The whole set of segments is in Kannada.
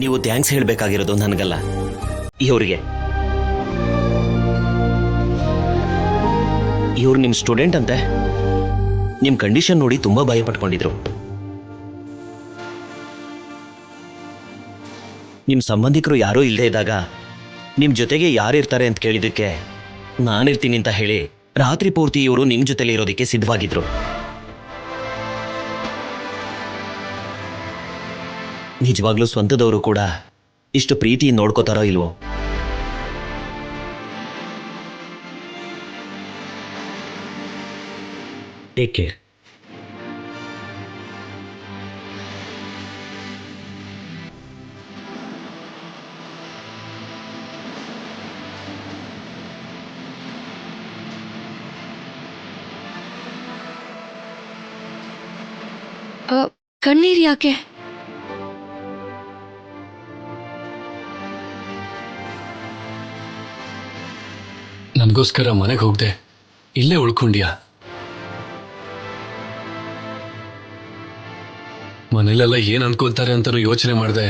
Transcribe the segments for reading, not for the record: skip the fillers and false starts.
ನೀವು ಥ್ಯಾಂಕ್ಸ್ ಹೇಳಬೇಕಾಗಿರೋದು ನನಗಲ್ಲ, ಇವ್ರಿಗೆ. ಇವ್ರು ನಿಮ್ಮ ಸ್ಟೂಡೆಂಟ್ ಅಂತೆ. ನಿಮ್ಮ ಕಂಡೀಷನ್ ನೋಡಿ ತುಂಬಾ ಭಯ ಪಟ್ಕೊಂಡಿದ್ರು. ನಿಮ್ಮ ಸಂಬಂಧಿಕರು ಯಾರೂ ಇಲ್ಲದೆ ಇದ್ದಾಗ ನಿಮ್ಮ ಜೊತೆಗೆ ಯಾರಿರ್ತಾರೆ ಅಂತ ಕೇಳಿದ್ದಕ್ಕೆ ನಾನಿರ್ತೀನಿ ಅಂತ ಹೇಳಿ ರಾತ್ರಿ ಪೂರ್ತಿ ಇವರು ನಿಮ್ಮ ಜೊತೆಲಿ ಇರೋದಕ್ಕೆ ಸಿದ್ಧವಾಗಿದ್ರು. ನಿಜವಾಗ್ಲೂ ಸ್ವಂತದವರು ಕೂಡ ಇಷ್ಟು ಪ್ರೀತಿ ನೋಡ್ಕೋತಾರೋ ಇಲ್ವೋ? Take care. ಕಣ್ಣೀರು ಯಾಕೆ? ನನಗೋಸ್ಕರ ಮನೆಗೆ ಹೋಗದೆ ಇಲ್ಲೇ ಉಳ್ಕೊಂಡ್ಯಾ? ಮನೇಲೆಲ್ಲ ಏನ್ ಅನ್ಕೊಂತಾರೆ ಅಂತಾನು ಯೋಚನೆ ಮಾಡ್ದೆ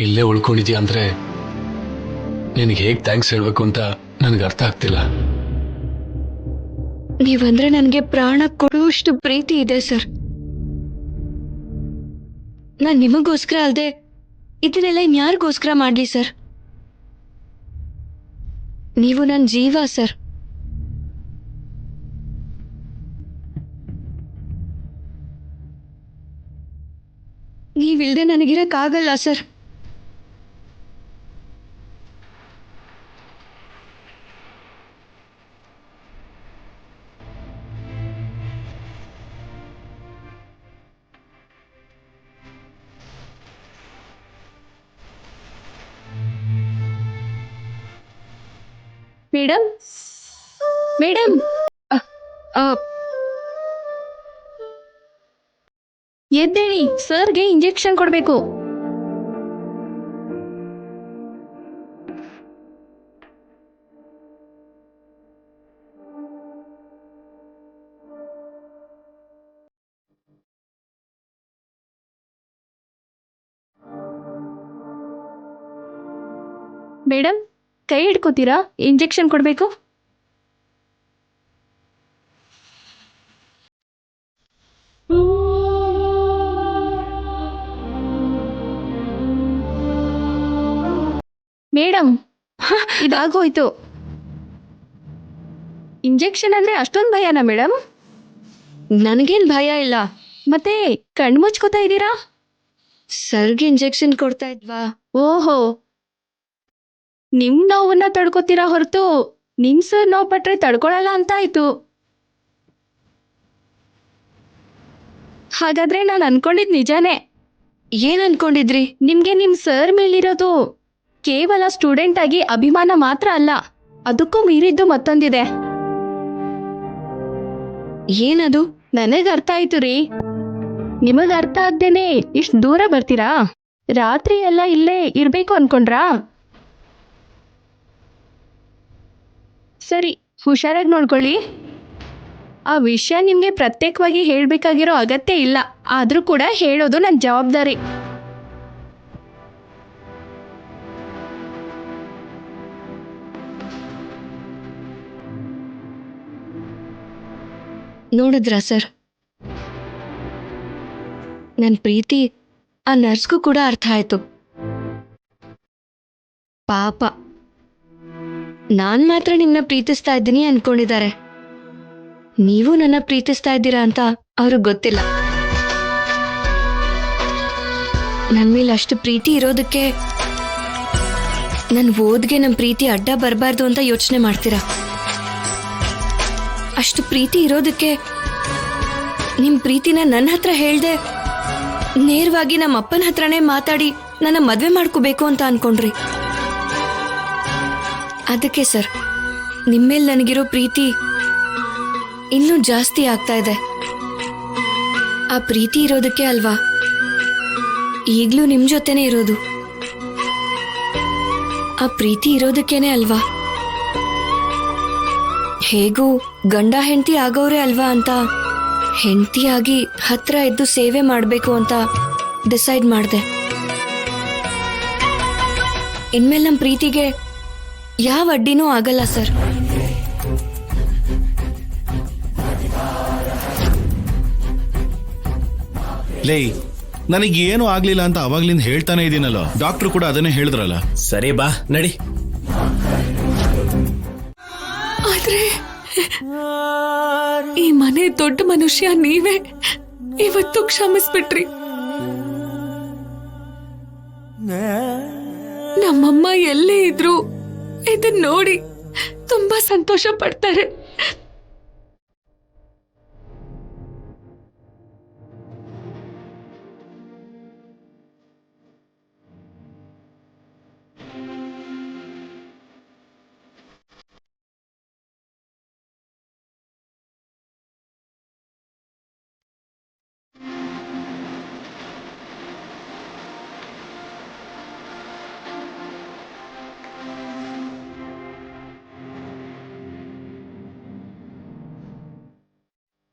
ಇಲ್ಲೇ ಉಳ್ಕೊಂಡಿದ್ಯಾ ಅಂದ್ರೆ ನಿನಗೆ ಹೇಗೆ ಥ್ಯಾಂಕ್ಸ್ ಹೇಳ್ಬೇಕು ಅಂತ ನನಗೆ ಅರ್ಥ ಆಗ್ತಿಲ್ಲ. ನೀವಂದ್ರೆ ನನಗೆ ಪ್ರಾಣ ಕೊಡುವಷ್ಟು ಪ್ರೀತಿ ಇದೆ ಸರ್. ನಾನು ನಿಮಗೋಸ್ಕರ ಅಲ್ಲದೆ ಇದನ್ನೆಲ್ಲ ಇನ್ಯಾರಿಗೋಸ್ಕರ ಮಾಡಲಿ ಸರ್? ನೀವು ನನ್ನ ಜೀವ ಸರ್. ನೀವಿಲ್ದೆ ನನಗಿರಕ್ಕಾಗಲ್ಲ ಸರ್. ಮೇಡಮ್, ಮೇಡಮ್, ಎದ್ದೇಳಿ, ಸರ್ಗೆ ಇಂಜೆಕ್ಷನ್ ಕೊಡಬೇಕು. ಮೇಡಮ್, ಕೈ ಹಿಡ್ಕೋತೀರಾ? ಇಂಜೆಕ್ಷನ್ ಕೊಡಬೇಕು. ಮೇಡಮ್, ಇದಾಗೋಯ್ತು. ಇಂಜೆಕ್ಷನ್ ಅಂದ್ರೆ ಅಷ್ಟೊಂದು ಭಯನಾ ಮೇಡಮ್? ನನಗೇನು ಭಯ ಇಲ್ಲ. ಮತ್ತೆ ಕಣ್ಣು ಮುಚ್ಕೋತಾ ಇದ್ದೀರಾ? ಸರ್ಗೆ ಇಂಜೆಕ್ಷನ್ ಕೊಡ್ತಾ ಇದ್ವಾ? ಓಹೋ, ನಿಮ್ ನೋವನ್ನ ತಡ್ಕೋತೀರಾ ಹೊರತು ನಿಮ್ ಸರ್ ನೋವು ಪಟ್ರೆ ತಡ್ಕೊಳಲ್ಲ ಅಂತ ಆಯ್ತು. ಹಾಗಾದ್ರೆ ನಾನು ಅನ್ಕೊಂಡಿದ್ ನಿಜಾನೇ. ಏನ್ ಅನ್ಕೊಂಡಿದ್ರಿ? ನಿಮ್ಗೆ ನಿಮ್ ಸರ್ ಮೇಲಿರೋದು ಕೇವಲ ಸ್ಟೂಡೆಂಟ್ ಆಗಿ ಅಭಿಮಾನ ಮಾತ್ರ ಅಲ್ಲ, ಅದಕ್ಕೂ ಮೀರಿದ್ದು ಮತ್ತೊಂದಿದೆ. ಏನದು? ನನಗ್ ಅರ್ಥ ಆಯ್ತು ರೀ. ನಿಮಗ್ ಅರ್ಥ ಆಗ್ದೇನೆ ಇಷ್ಟು ದೂರ ಬರ್ತೀರಾ? ರಾತ್ರಿ ಎಲ್ಲ ಇಲ್ಲೇ ಇರ್ಬೇಕು ಅನ್ಕೊಂಡ್ರಾ? ಸರಿ, ಹುಷಾರಾಗಿ ನೋಡ್ಕೊಳ್ಳಿ. ಆ ವಿಷಯ ನಿಮ್ಗೆ ಪ್ರತ್ಯೇಕವಾಗಿ ಹೇಳ್ಬೇಕಾಗಿರೋ ಅಗತ್ಯ ಇಲ್ಲ, ಆದ್ರೂ ಕೂಡ ಹೇಳೋದು ನನ್ನ ಜವಾಬ್ದಾರಿ. ನೋಡಿದ್ರಾ ಸರ್, ನನ್ನ ಪ್ರೀತಿ ಆ ನರ್ಸ್ಗೂ ಕೂಡ ಅರ್ಥ ಆಯ್ತು. ಪಾಪ, ನಾನ್ ಮಾತ್ರ ನಿಮ್ಮನ್ನ ಪ್ರೀತಿಸ್ತಾ ಇದ್ದೀನಿ ಅನ್ಕೊಂಡಿದ್ದಾರೆ. ನೀವು ನನ್ನ ಪ್ರೀತಿಸ್ತಾ ಇದ್ದೀರಾ ಅಂತ ಅವ್ರಿಗೆ ಗೊತ್ತಿಲ್ಲ. ನನ್ನ ಮೇಲೆ ಅಷ್ಟು ಪ್ರೀತಿ ಇರೋದಕ್ಕೆ ನನ್ನ ಓದ್ಗೆ ನಮ್ಮ ಪ್ರೀತಿ ಅಡ್ಡ ಬರಬಾರ್ದು ಅಂತ ಯೋಚನೆ ಮಾಡ್ತೀರಾ? ಅಷ್ಟು ಪ್ರೀತಿ ಇರೋದಕ್ಕೆ ನಿಮ್ಮ ಪ್ರೀತಿನ ನನ್ನ ಹತ್ರ ಹೇಳ್ದೆ ನೇರವಾಗಿ ನಮ್ಮ ಅಪ್ಪನ ಹತ್ರನೇ ಮಾತಾಡಿ ನನ್ನ ಮದುವೆ ಮಾಡ್ಕೋಬೇಕು ಅಂತ ಅನ್ಕೊಂಡ್ರಿ. ಅದಕ್ಕೆ ಸರ್, ನಿಮ್ಮೇಲೆ ನನಗಿರೋ ಪ್ರೀತಿ ಇನ್ನೂ ಜಾಸ್ತಿ ಆಗ್ತಾ ಇದೆ. ಆ ಪ್ರೀತಿ ಇರೋದಕ್ಕೆ ಅಲ್ವಾ ಈಗಲೂ ನಿಮ್ ಜೊತೆನೇ ಇರೋದು. ಆ ಪ್ರೀತಿ ಇರೋದಕ್ಕೇನೆ ಅಲ್ವಾ ಹೇಗೂ ಗಂಡ ಹೆಂಡತಿ ಆಗೋರೆ ಅಲ್ವಾ ಅಂತ ಹೆಂಡತಿಯಾಗಿ ಹತ್ರ ಇದ್ದು ಸೇವೆ ಮಾಡಬೇಕು ಅಂತ ಡಿಸೈಡ್ ಮಾಡಿದೆ. ಇನ್ಮೇಲೆ ನಮ್ಮ ಪ್ರೀತಿಗೆ ಯಾವ ಅಡ್ಡಿನೂ ಆಗಲ್ಲ ಸರ್. ಲೇ, ನನಗೇನು ಆಗ್ಲಿಲ್ಲ ಅಂತ ಅವಾಗ್ಲಿಂದ ಹೇಳ್ತಾನೆ ಇದೀನಲ್ಲ, ಡಾಕ್ಟರ್ ಕೂಡ ಅದನ್ನೇ ಹೇಳಿದ್ರಲ್ಲ. ಸರಿ ಬಾ ನಡಿ. ಆದ್ರೆ ಈ ಮನೆ ದೊಡ್ಡ ಮನುಷ್ಯ ನೀವೇ ಇವತ್ತು ಕ್ಷಮಿಸ್ಬಿಟ್ರಿ. ನಮ್ಮಮ್ಮ ಎಲ್ಲೇ ಇದ್ರು ಇದನ್ನ ನೋಡಿ ತುಂಬಾ ಸಂತೋಷ ಪಡ್ತಾರೆ.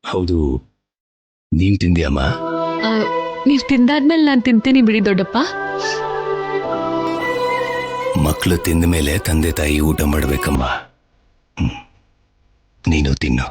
ಹೌದು, ನೀನ್ ತಿಂದ್ಯಮ್ಮ? ನೀವ್ ತಿಂದಾದ್ಮೇಲೆ ನಾನು ತಿಂತೀನಿ ಬಿಡಿ ದೊಡ್ಡಪ್ಪ. ಮಕ್ಕಳು ತಿಂದ ಮೇಲೆ ತಂದೆ ತಾಯಿ ಊಟ ಮಾಡ್ಬೇಕಮ್ಮ. ನೀನು ತಿನ್ನು.